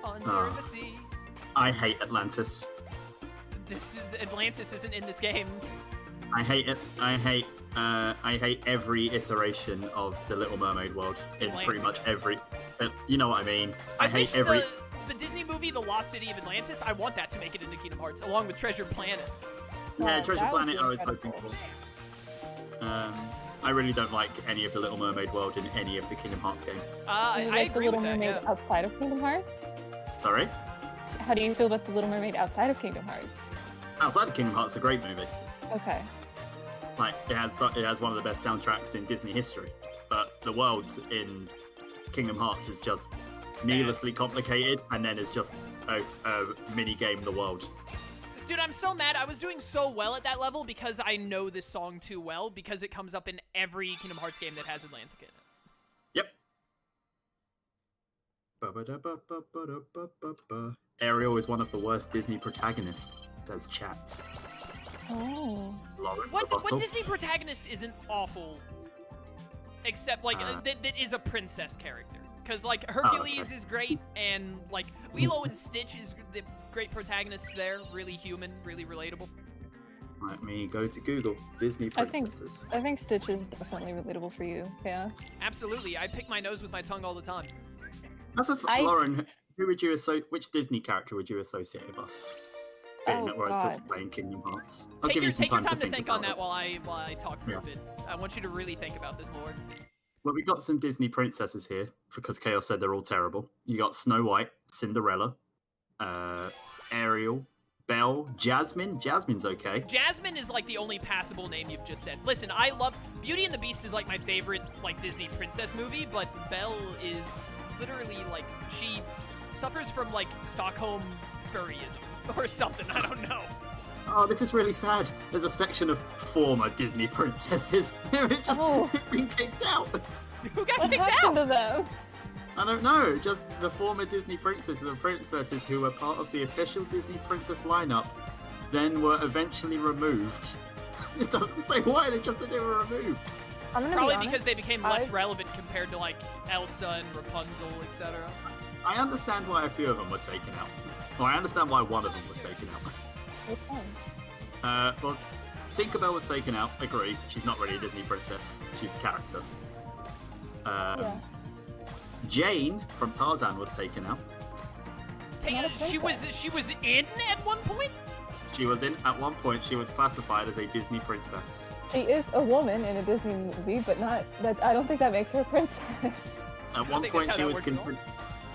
Under the sea. I hate Atlantis. Atlantis isn't in this game. I hate it. I hate every iteration of the Little Mermaid world in pretty much every. You know what I mean? I hate every. The Disney movie, The Lost City of Atlantis. I want that to make it into Kingdom Hearts, along with Treasure Planet. Yeah, Treasure Planet. I was hoping for. I really don't like any of the Little Mermaid world in any of the Kingdom Hearts game. I agree with that. The Little Mermaid outside of Kingdom Hearts. Sorry. How do you feel about the Little Mermaid outside of Kingdom Hearts? Outside of Kingdom Hearts, a great movie. Okay. Like it has one of the best soundtracks in Disney history, but the world in Kingdom Hearts is just needlessly complicated, and then it's just a mini game. The world. Dude, I'm so mad. I was doing so well at that level because I know this song too well, because it comes up in every Kingdom Hearts game that has Atlantica in it. Yep. Ariel is one of the worst Disney protagonists, says chat. Oh. What Disney protagonist isn't awful? Except, like, that is a princess character. Because, like, Hercules is great, and, like, Lilo and Stitch is the great protagonists there. Really human, really relatable. Let me go to Google. Disney princesses. I think Stitch is definitely relatable for you, Chaos. Absolutely. I pick my nose with my tongue all the time. Lauren, which Disney character would you associate with us? Playing Kingdom Hearts. Take your time to think on that while I talk for a bit. I want you to really think about this, Lord. Well, we got some Disney princesses here because Chaos said they're all terrible. You got Snow White, Cinderella, Ariel, Belle, Jasmine. Jasmine's okay. Jasmine is like the only passable name you've just said. Listen, I love Beauty and the Beast is like my favorite like Disney princess movie, but Belle is literally like she suffers from like Stockholm furryism or something. I don't know. Oh, this is really sad. There's a section of former Disney princesses who have just been kicked out. Who got what kicked happened out? to them? I don't know. Just the former Disney princesses and princesses who were part of the official Disney princess lineup, then were eventually removed. It doesn't say why. They just said they were removed. Probably because they became less relevant compared to like Elsa and Rapunzel, etc. I understand why a few of them were taken out. Well, I understand why one of them was taken out. Which one? Well, Tinkerbell was taken out. Agree. She's not really a Disney princess. She's a character. Jane from Tarzan was taken out. She was in at one point? She was in at one point. She was classified as a Disney princess. She is a woman in a Disney movie, but not that. I don't think that makes her a princess. At one point, she was considered.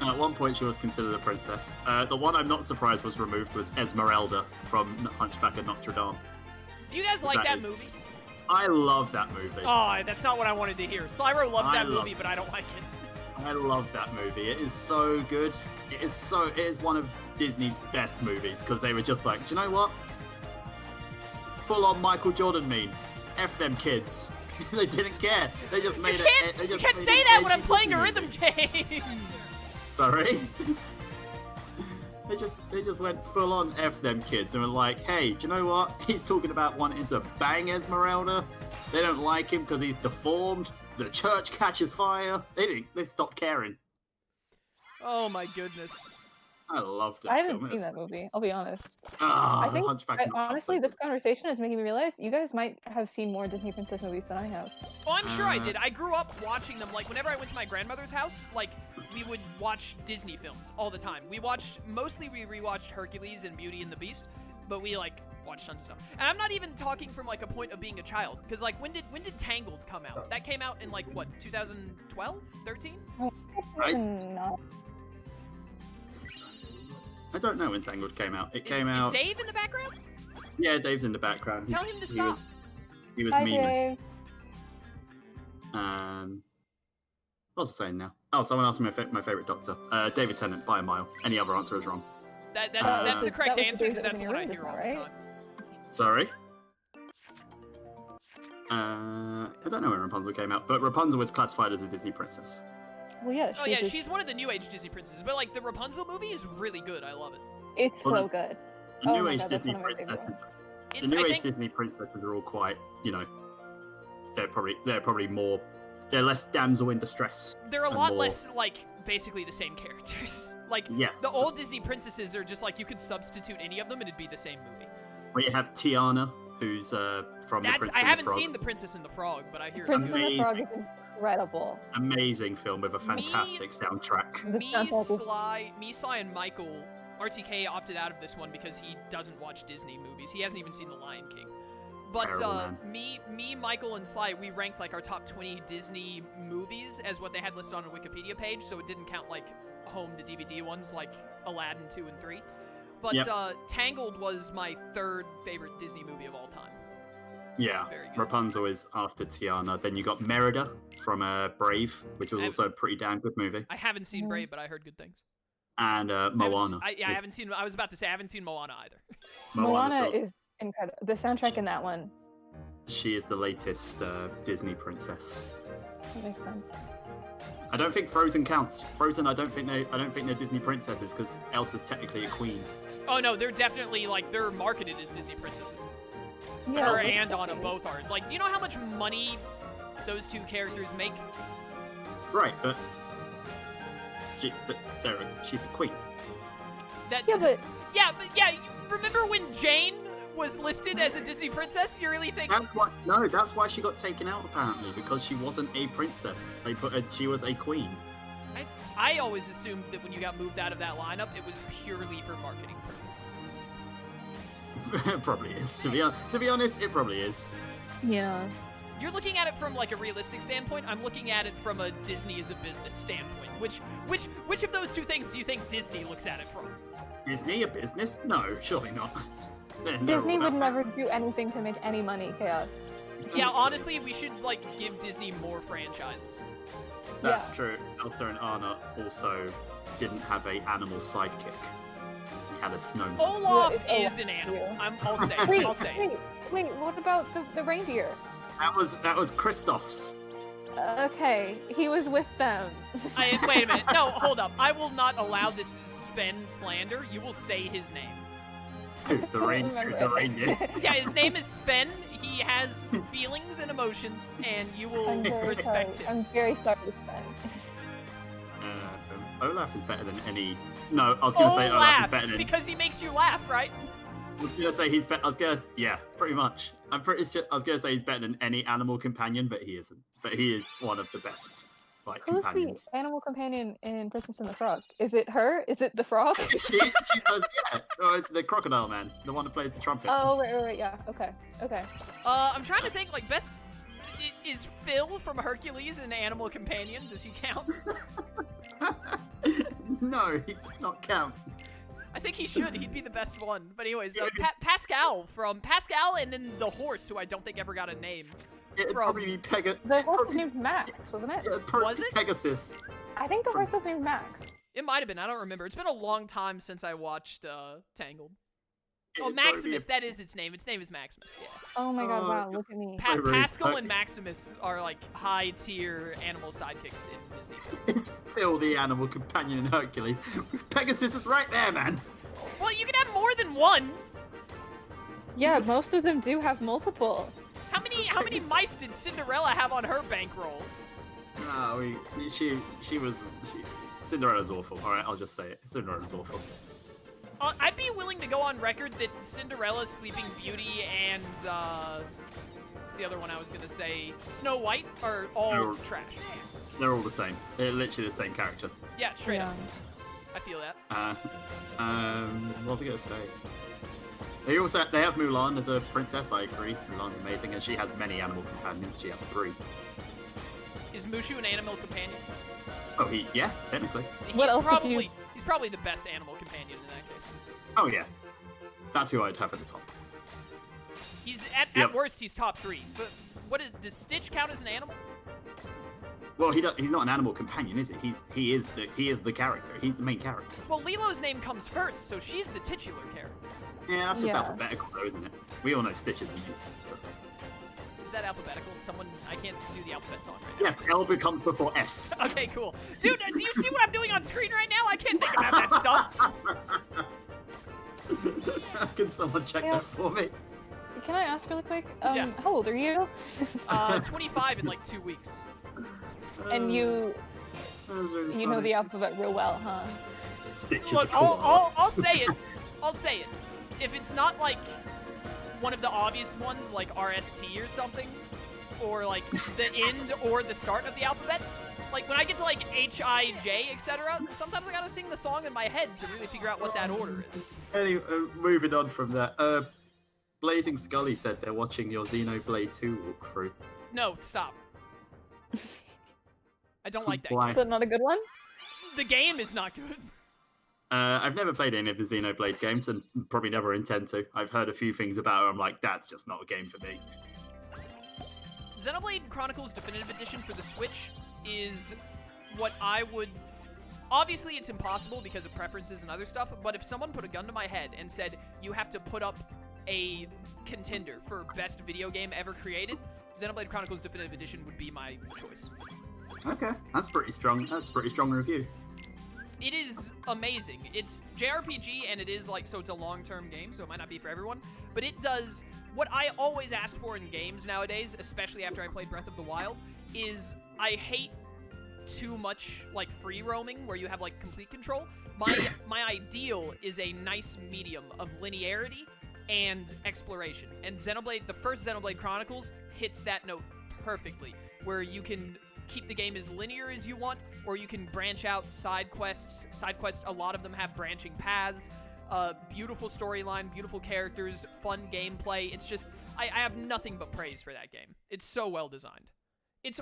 At one point, she was considered a princess. The one I'm not surprised was removed was Esmeralda from Hunchback of Notre Dame. Do you guys like that movie? I love that movie. Oh, that's not what I wanted to hear. Slyro loves that movie, but I don't like it. I love that movie. It is so good. It is one of Disney's best movies because they were just like, do you know what? Full on Michael Jordan meme. F them kids. They didn't care. They just made it. You can't say that when I'm playing a rhythm game. Sorry. They just went full on F them kids and were like, hey, do you know what? He's talking about wanting to bang Esmeralda. They don't like him because he's deformed. The church catches fire. They stopped caring. Oh my goodness. I loved it. I haven't seen that movie, I'll be honest. I think, honestly, this conversation is making me realize you guys might have seen more Disney princess movies than I have. Oh, I'm sure I did. I grew up watching them. Like, whenever I went to my grandmother's house, like, we would watch Disney films all the time. We rewatched Hercules and Beauty and the Beast, but we, like, watched tons of stuff. And I'm not even talking from, like, a point of being a child, because, like, when did Tangled come out? That came out in, like, what, 2012? 13? I don't know when Tangled came out. It came out... Is Dave in the background? Yeah, Dave's in the background. Tell him to stop. He was Hi, memeing. Dave. What's it saying now? Oh, someone asked me my favorite Doctor. David Tennant by a mile. Any other answer is wrong. That's the correct answer, because that's what I hear all the time. Sorry? I don't know when Rapunzel came out, but Rapunzel was classified as a Disney princess. Well, yeah. She's one of the New Age Disney princesses, but like the Rapunzel movie is really good. I love it. It's so good. The New Age Disney princesses. The New Age Disney princesses are all quite, you know, they're probably more. They're less damsel in distress. They're a lot less like basically the same characters. Like, Yes. the old Disney princesses are just like, you could substitute any of them and it'd be the same movie. We have Tiana, who's from The Princess I and the haven't Frog. seen The Princess and the Frog, but I hear Princess it's and the Frog is Amazing. incredible. Amazing film with a fantastic soundtrack. The me, soundtrack is Sly, and Michael, RTK opted out of this one because he doesn't watch Disney movies. He hasn't even seen The Lion King. But Terrible, me, Michael, and Sly, we ranked like our top 20 Disney movies as what they had listed on a Wikipedia page, so it didn't count like home to DVD ones like Aladdin 2 and 3. But Yep. Tangled was my third favorite Disney movie of all time. Yeah, Very good. Rapunzel is after Tiana. Then you got Merida from Brave, which was also a pretty damn good movie. I haven't seen Mhm. Brave, but I heard good things. And Moana. I haven't seen. I was about to say I haven't seen Moana either. Moana's Moana got- is incredible. The soundtrack in that one She is the latest Disney princess. that makes sense. I don't think Frozen counts. Frozen, I don't think they're Disney princesses because Elsa's technically a queen. Oh no, they're definitely like they're marketed as Disney princesses. Yeah, Her Elsa's and Anna both are. Like, do you know how much money those two characters make? Right, but she's a queen. Yeah, but yeah. You remember when Jane was listed as a Disney princess? You really think? That's why she got taken out apparently because she wasn't a princess. They put she was a queen. I always assumed that when you got moved out of that lineup, it was purely for marketing purposes. It probably is. To be honest, it probably is. yeah. You're looking at it from like a realistic standpoint. I'm looking at it from a Disney as a business standpoint. Which of those two things do you think Disney looks at it from? Disney a business? No, surely not. They're Disney all would about never do anything to make any money, Chaos. Yeah, honestly, we should like give Disney more franchises. That's Yeah. true. Elsa and Anna also didn't have a animal sidekick. They had a snowman. Olaf Well, it's is an Olaf, animal. yeah. I'll say. Wait, I'll say. wait, what about the reindeer? That was Kristoff's. Okay, he was with them. Wait a minute. No, hold up. I will not allow this Sven slander. You will say his name. The reindeer. Yeah, his name is Sven. He has feelings and emotions, and you will I'm very respect sorry. him. I'm very sorry, Sven. Olaf is better than any. No, I was gonna say Olaf is better than. Because he makes you laugh, right? I was gonna say he's better. Yeah, pretty much. I'm pretty sure. I was gonna say he's better than any animal companion, but he isn't. But he is one of the best, like Who's companions. the animal companion in Princess and the Frog? Is it her? Is it the frog? she does. Yeah. Oh, it's the crocodile man, the one who plays the trumpet. Oh, right, yeah. Okay. I'm trying to think. Like, best is Phil from Hercules an animal companion? Does he count? No, he does not count. I think he should. He'd be the best one. But anyways, Yeah. Pascal and then the horse, who I don't think ever got a name. It'd From- probably be The horse was named Max, wasn't it? Was it? Pegasus. I think the horse was named Max. It might have been. I don't remember. It's been a long time since I watched Tangled. Oh, It'd probably be Maximus. That is its name. Its name is Maximus. Yeah. Oh my god, Oh, wow, look at me. So rude. Pascal and Maximus are like high tier animal sidekicks in Disney films. It's Phil, the animal companion in Hercules. Pegasus is right there, man. Well, you can have more than one. Yeah, most of them do have multiple. How many mice did Cinderella have on her bankroll? No, Cinderella's awful. All right, I'll just say it. Cinderella's awful. I'd be willing to go on record that Cinderella, Sleeping Beauty, and what's the other one I was gonna say? Snow White are all They're- trash. They're all the same. They're literally the same character. Yeah, straight Yeah. up. I feel that. What was I gonna say? They have Mulan as a princess. I agree. Mulan's amazing, and she has many animal companions. She has 3. Is Mushu an animal companion? Oh, yeah, technically. What else would you- He's probably the best animal companion in that case. Oh yeah, that's who I'd have at the top. He's at Yep. worst he's top 3. But does Stitch count as an animal? Well, he's not an animal companion, is he? He is the character. He's the main character. Well, Lilo's name comes first, so she's the titular character. Yeah, that's just Yeah. alphabetical, though, isn't it? We all know Stitch isn't it? So- Is that alphabetical? I can't do the alphabet song right now. Yes, L comes before S. Okay, cool. Dude, do you see what I'm doing on screen right now? I can't think about that stuff. Can someone check Yeah. that for me? Can I ask really quick? Yeah. How old are you? 25 in like 2 weeks. And you That was really You know funny. the alphabet real well, huh? Stitches Look, the koala. I'll say it. I'll say it. If it's not like one of the obvious ones, like RST or something, or like the end or the start of the alphabet, like when I get to like H-I-J, etc., sometimes I gotta sing the song in my head to really figure out what that order is. Anyway, moving on from that, Blazing Scully said they're watching your Xenoblade 2 walkthrough. No, stop. I don't like that Why? game. Is that not a good one? The game is not good. I've never played any of the Xenoblade games and probably never intend to. I've heard a few things about it. I'm like, that's just not a game for me. Xenoblade Chronicles Definitive Edition for the Switch is what I would... Obviously, it's impossible because of preferences and other stuff, but if someone put a gun to my head and said, you have to put up a contender for best video game ever created, Xenoblade Chronicles Definitive Edition would be my choice. Okay, that's pretty strong. That's a pretty strong review. It is amazing. It's JRPG, and it is like, so it's a long-term game, so it might not be for everyone, but it does what I always ask for in games nowadays, especially after I played Breath of the Wild, is I hate too much like free roaming where you have like complete control. My ideal is a nice medium of linearity and exploration, and the first Xenoblade Chronicles hits that note perfectly, where you can keep the game as linear as you want, or you can branch out side quests. Side quests, a lot of them have branching paths, beautiful storyline, beautiful characters, fun gameplay. It's just, I have nothing but praise for that game. It's so well designed. Its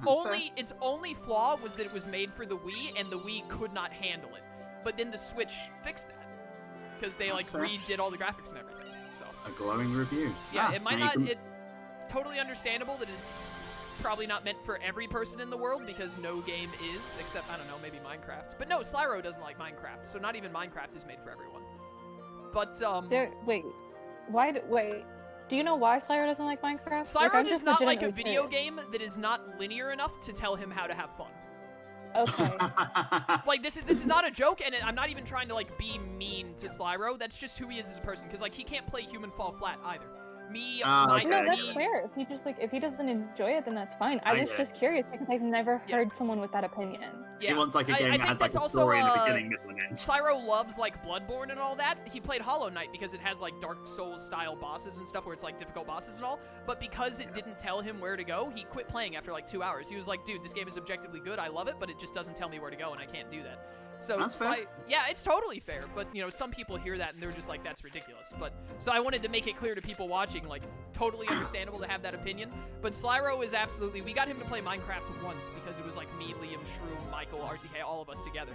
only flaw was that it was made for the Wii, and the Wii could not handle it. But then the Switch fixed that, because they like redid all the graphics and everything. So A glowing review. yeah, it might not. It totally understandable that it's probably not meant for every person in the world, because no game is, except, I don't know, maybe Minecraft. But no, Slyro doesn't like Minecraft, so not even Minecraft is made for everyone. But, Wait. Do you know why Slyro doesn't like Minecraft? Slyro does not like a video game that is not linear enough to tell him how to have fun. Okay. Like, this is not a joke, and I'm not even trying to, like, be mean to Slyro. That's just who he is as a person, because, like, he can't play Human Fall Flat either. No, that's fair. If he doesn't enjoy it, then that's fine. I was just curious because I've never heard someone with that opinion. Yeah. He wants like a game that has like a story in the beginning, middle, and end. Slyro loves like Bloodborne and all that. He played Hollow Knight because it has like Dark Souls style bosses and stuff where it's like difficult bosses and all. But because it didn't tell him where to go, he quit playing after like 2 hours. He was like, dude, this game is objectively good. I love it, but it just doesn't tell me where to go, and I can't do that. So That's fair. Yeah, it's totally fair. But, you know, some people hear that and they're just like, that's ridiculous. But so I wanted to make it clear to people watching, like, totally understandable to have that opinion. But Slyro is absolutely, we got him to play Minecraft once because it was like me, Liam, Shroom, Michael, RTK, all of us together.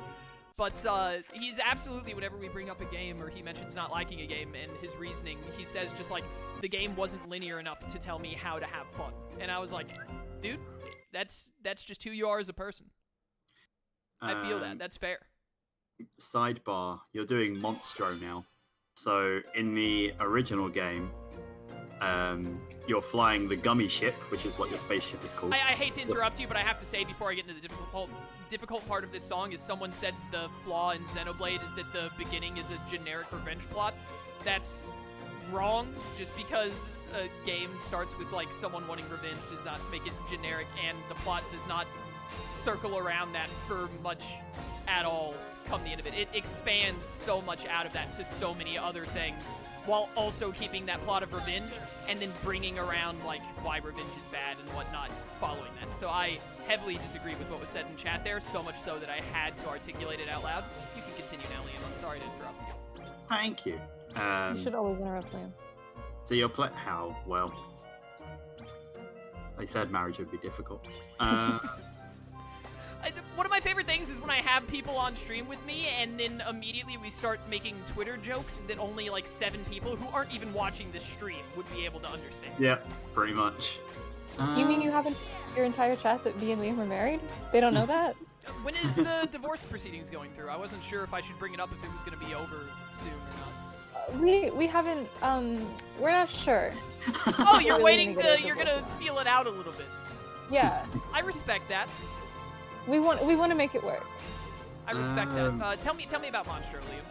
But he's absolutely, whenever we bring up a game or he mentions not liking a game and his reasoning, he says just like, the game wasn't linear enough to tell me how to have fun. And I was like, dude, that's just who you are as a person. I feel that. That's fair. Sidebar, you're doing Monstro now. So in the original game, you're flying the Gummi Ship, which is what your spaceship is called. I hate to interrupt you, but I have to say before I get into the difficult part of this song is someone said the flaw in Xenoblade is that the beginning is a generic revenge plot. That's wrong. Just because a game starts with like someone wanting revenge does not make it generic, and the plot does not circle around that for much at all come the end of it. It expands so much out of that to so many other things, while also keeping that plot of revenge, and then bringing around, like, why revenge is bad and whatnot following that. So I heavily disagree with what was said in chat there, so much so that I had to articulate it out loud. You can continue now, Liam. I'm sorry to interrupt. Thank you. You should always interrupt Liam. So you're how? Well, they said marriage would be difficult. One of my favorite things is when I have people on stream with me, and then immediately we start making Twitter jokes that only like 7 people who aren't even watching this stream would be able to understand. Yeah, pretty much. You mean you haven't your entire chat that me and Liam are married? They don't know that? When is the divorce proceedings going through? I wasn't sure if I should bring it up if it was going to be over soon or not. We haven't, we're not sure. Oh, you're waiting you're gonna feel it out a little bit. Yeah. I respect that. We want to make it work. I respect that. Tell me about Monstro, Liam.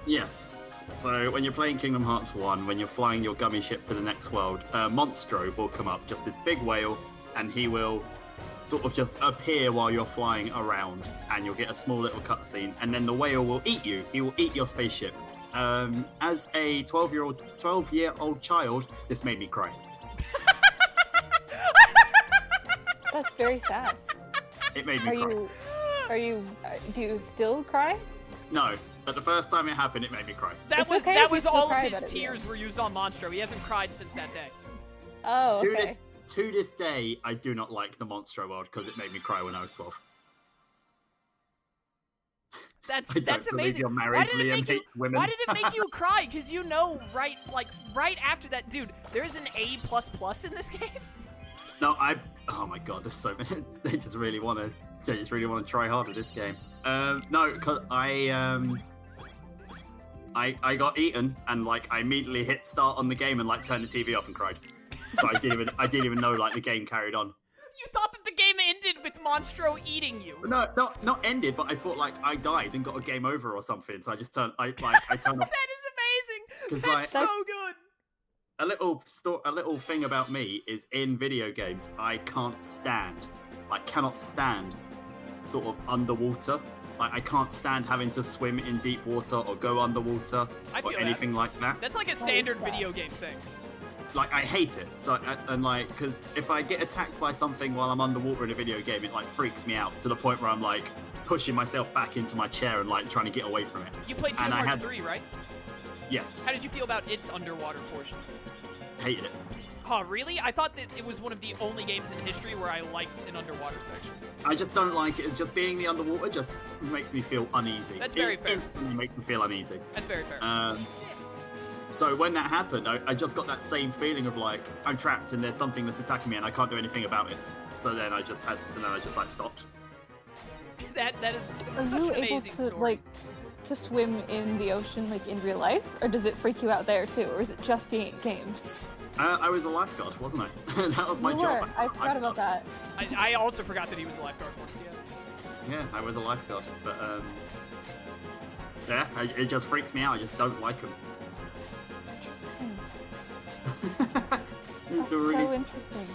Yes. So when you're playing Kingdom Hearts 1, when you're flying your Gummi Ship to the next world, Monstro will come up, just this big whale, and he will sort of just appear while you're flying around, and you'll get a small little cutscene, and then the whale will eat you. He will eat your spaceship. As a 12-year-old child, this made me cry. That's very sad. It made me cry. Do you still cry? No, but the first time it happened, it made me cry. That was all of his tears were used on Monstro. He hasn't cried since that day. Oh, okay. To this day, I do not like the Monstro world because it made me cry when I was 12. That's amazing. You're married to Liam hates women. Why did it make you cry? Because you know, right after that, dude, there is an A++ in this game. No, oh my god, there's so many. They just really want to try hard at this game. No, because I got eaten and like I immediately hit start on the game and like turned the TV off and cried. So I didn't even know like the game carried on. You thought that the game ended with Monstro eating you. No, not ended, but I thought like I died and got a game over or something. So I just turned I turned off. That is amazing. That's like, so good. A little thing about me is in video games, I cannot stand sort of underwater. Like I can't stand having to swim in deep water or go underwater or anything like that. That's like a standard video game thing. Like I hate it. So and like because if I get attacked by something while I'm underwater in a video game, it like freaks me out to the point where I'm like pushing myself back into my chair and like trying to get away from it. You played Kingdom Hearts 3, right? Yes. How did you feel about its underwater portions? Hated it. Oh, really? I thought that it was one of the only games in history where I liked an underwater section. I just don't like it. Just being the underwater just makes me feel uneasy. That's very fair. It makes me feel uneasy. That's very fair. So when that happened, I just got that same feeling of like I'm trapped and there's something that's attacking me and I can't do anything about it. So then I just like stopped. That is Are such you an able amazing to story. like to swim in the ocean like in real life, or does it freak you out there too, or is it just in games? I was a lifeguard, wasn't I? That was my job. I forgot about that. I also forgot that he was a lifeguard once. Yeah, I was a lifeguard, but yeah, it just freaks me out. I just don't like him. That's so interesting.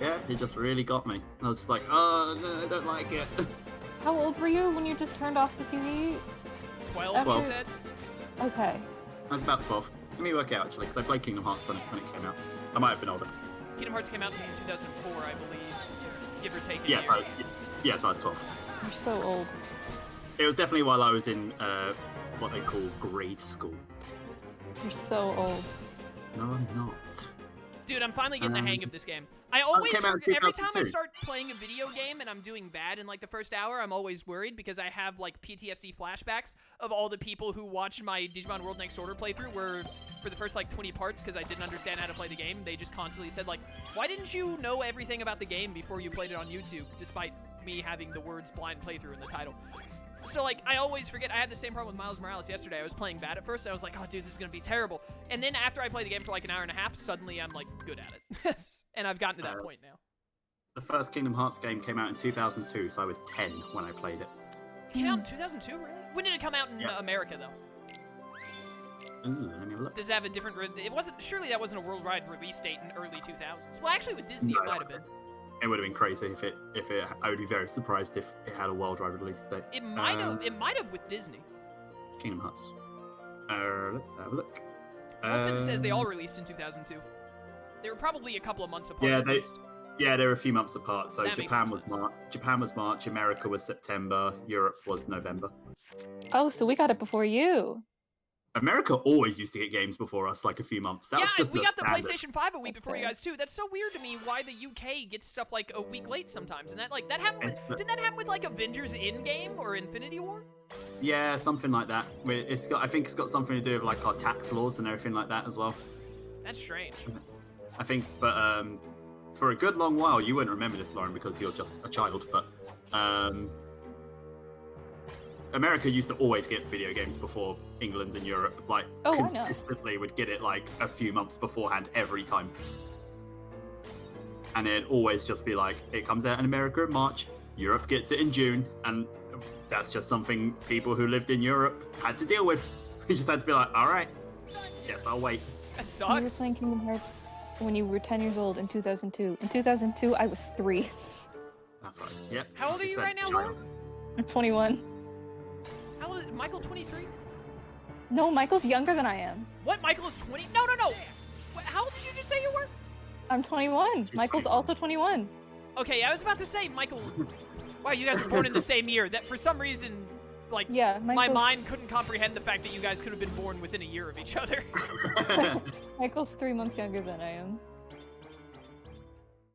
Yeah, he just really got me. I was just like, oh, no, I don't like it. How old were you when you just turned off the TV? 12, you said? Okay. I was about 12. Let me work out, actually, because I played Kingdom Hearts when it came out. I might have been older. Kingdom Hearts came out in 2004, I believe, give or take a year. Yeah, so I was 12. You're so old. It was definitely while I was in what they call grade school. You're so old. No, I'm not. Dude, I'm finally getting the hang of this game. I always, every time I start playing a video game and I'm doing bad in like the first hour, I'm always worried because I have like PTSD flashbacks of all the people who watched my Digimon World Next Order playthrough where for the first like 20 parts, because I didn't understand how to play the game, they just constantly said like, why didn't you know everything about the game before you played it on YouTube, despite me having the words blind playthrough in the title. So, like, I always forget. I had the same problem with Miles Morales yesterday. I was playing bad at first. I was like, oh, dude, this is going to be terrible. And then after I play the game for like an hour and a half, suddenly I'm, like, good at it. And I've gotten to that point now. The first Kingdom Hearts game came out in 2002, so I was 10 when I played it. It came out in 2002, really? When did it come out in America, though? Ooh, let me have a look. Does it have a different... It wasn't... Surely that wasn't a worldwide release date in early 2000s. Well, actually, with Disney, it might have been. It would have been crazy if it. I would be very surprised if it had a worldwide release date. It might have. It might have with Disney. Kingdom Hearts. Let's have a look. Well, says they all released in 2002. They were probably a couple of months apart. Yeah, they were a few months apart. So Japan was March, America was September, Europe was November. Oh, so we got it before you. America always used to get games before us, like a few months. That was just we got the standard. PlayStation 5 a week before you guys too. That's so weird to me. Why the UK gets stuff like a week late sometimes, and that happened. Didn't that happen with like Avengers Endgame or Infinity War? Yeah, something like that. I think it's got something to do with like our tax laws and everything like that as well. That's strange. I think, but for a good long while, you wouldn't remember this, Lauren, because you're just a child. But America used to always get video games before England and Europe. Like, consistently would get it like a few months beforehand every time. And it'd always just be like, it comes out in America in March, Europe gets it in June, and that's just something people who lived in Europe had to deal with. We just had to be like, all right, guess I'll wait. That sucks. You were playing Kingdom Hearts when you were 10 years old in 2002. In 2002, I was 3. That's right. Yep. How old are you right now, child. Lauren? I'm 21. How old is Michael? 23? No, Michael's younger than I am. What? Michael is 20? No. How old did you just say you were? I'm 21. Michael's also 21. Okay, I was about to say, Michael. Wow, you guys were born in the same year. That for some reason, like, yeah, my mind couldn't comprehend the fact that you guys could have been born within a year of each other. Michael's 3 months younger than I am.